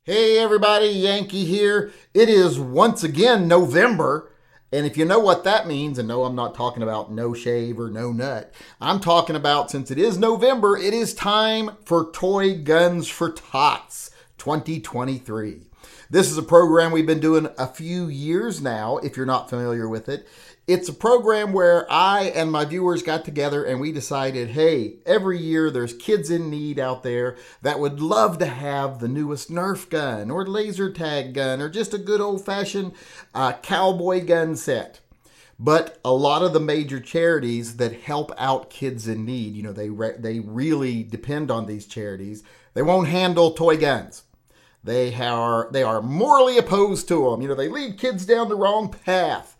Hey everybody, Yankee here. It is once again November, and if you know what that means, and no, I'm not talking about no shave or no nut. I'm talking about, since it is November, it is time for Toy Guns for Tots 2023. This is a program we've been doing a few years now, if you're not familiar with it. It's a program where I and my viewers got together and we decided, hey, every year there's kids in need out there that would love to have the newest Nerf gun or laser tag gun or just a good old-fashioned cowboy gun set. But a lot of the major charities that help out kids in need, they really depend on these charities. They won't handle toy guns. They are morally opposed to them. They lead kids down the wrong path.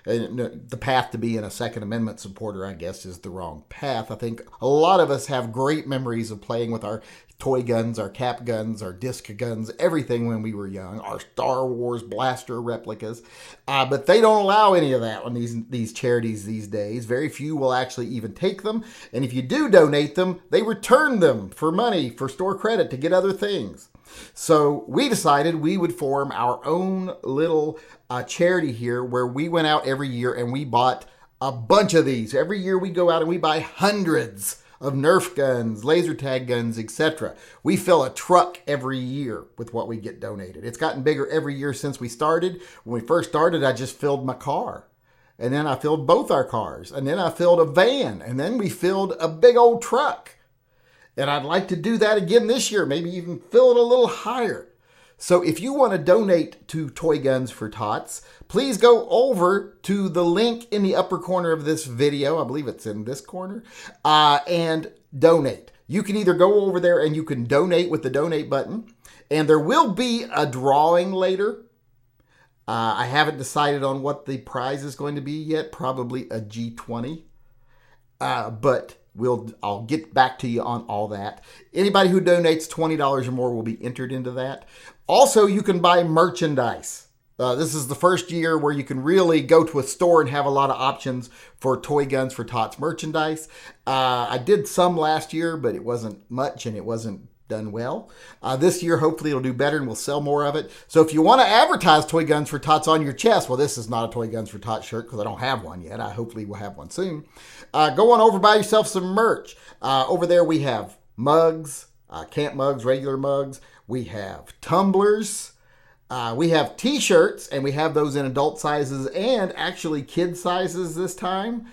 The path to being a Second Amendment supporter, I guess, is the wrong path. I think a lot of us have great memories of playing with our toy guns, our cap guns, our disc guns, everything when we were young, our Star Wars blaster replicas. But they don't allow any of that on these charities these days. Very few will actually even take them. And if you do donate them, they return them for money, for store credit, to get other things. So we decided we would form our own little charity here where we went out every year and we bought a bunch of these. Every year we go out and we buy hundreds of Nerf guns, laser tag guns, etc. We fill a truck every year with what we get donated. It's gotten bigger every year since we started. When we first started, I just filled my car. And then I filled both our cars. And then I filled a van. And then we filled a big old truck. And I'd like to do that again this year, maybe even fill it a little higher. So if you want to donate to Toy Guns for Tots, please go over to the link in the upper corner of this video. I believe it's in this corner. And donate. You can either go over there and you can donate with the donate button. And there will be a drawing later. I haven't decided on what the prize is going to be yet. Probably a G20. But I'll get back to you on all that. Anybody who donates $20 or more will be entered into that. Also, you can buy merchandise. This is the first year where you can really go to a store and have a lot of options for Toy Guns for Tots merchandise. I did some last year, but it wasn't much and it wasn't done well. This year, hopefully it'll do better and we'll sell more of it. So if you want to advertise Toy Guns for Tots on your chest, well, this is not a Toy Guns for Tots shirt because I don't have one yet. I hopefully will have one soon. Go on over, buy yourself some merch. Over there we have mugs, camp mugs, regular mugs. We have tumblers. We have t-shirts, and we have those in adult sizes and actually kid sizes this time.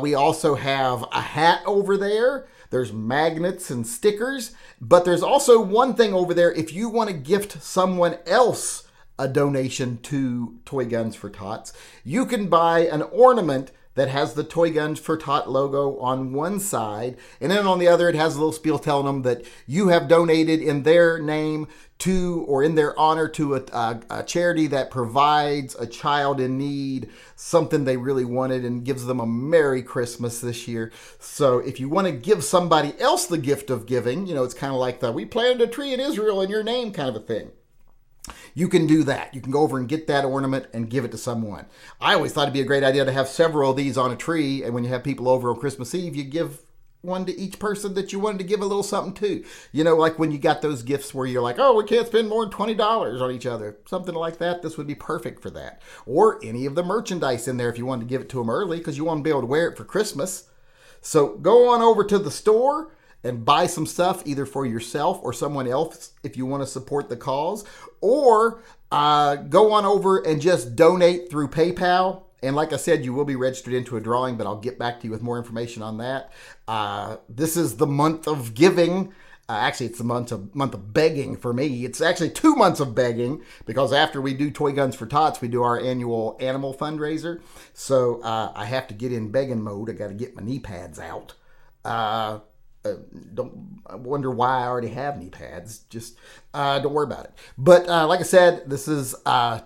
We also have a hat over there. There's magnets and stickers, but there's also one thing over there. If you want to gift someone else a donation to Toy Guns for Tots, you can buy an ornament that has the Toy Guns for Tot logo on one side, and then on the other it has a little spiel telling them that you have donated in their name to, or in their honor, to a charity that provides a child in need something they really wanted and gives them a Merry Christmas this year. So if you want to give somebody else the gift of giving, it's kind of like the "we planted a tree in Israel in your name" kind of a thing. You can do that. You can go over and get that ornament and give it to someone. I always thought it'd be a great idea to have several of these on a tree, and when you have people over on Christmas Eve, you give one to each person that you wanted to give a little something to. Like when you got those gifts where you're like, oh, we can't spend more than $20 on each other. Something like that. This would be perfect for that. Or any of the merchandise in there if you wanted to give it to them early because you want to be able to wear it for Christmas. So go on over to the store and buy some stuff either for yourself or someone else if you want to support the cause. Or go on over and just donate through PayPal. And like I said, you will be registered into a drawing, but I'll get back to you with more information on that. This is the month of giving. Actually, it's the month of begging for me. It's actually 2 months of begging because after we do Toy Guns for Tots, we do our annual animal fundraiser. So I have to get in begging mode. I got to get my knee pads out. Don't wonder why I already have knee pads. Just don't worry about it. But like I said, this is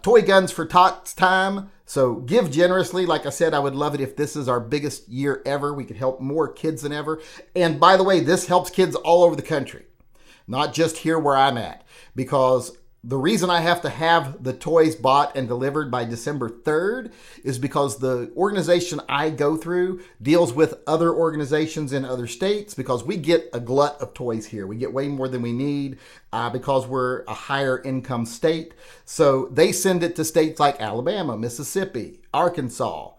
Toy Guns for Tots time. So give generously. Like I said, I would love it if this is our biggest year ever. We could help more kids than ever. And by the way, this helps kids all over the country, not just here where I'm at. Because The reason I have to have the toys bought and delivered by December 3rd is because the organization I go through deals with other organizations in other states, because we get a glut of toys here. We get way more than we need because we're a higher income state. So they send it to states like Alabama, Mississippi, Arkansas,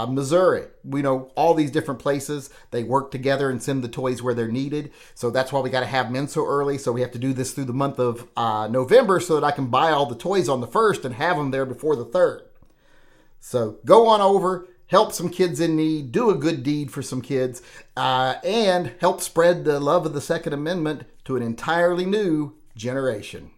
Missouri. We know all these different places. They work together and send the toys where they're needed. So that's why we got to have them in so early. So we have to do this through the month of November so that I can buy all the toys on the 1st and have them there before the 3rd. So go on over, help some kids in need, do a good deed for some kids, and help spread the love of the Second Amendment to an entirely new generation.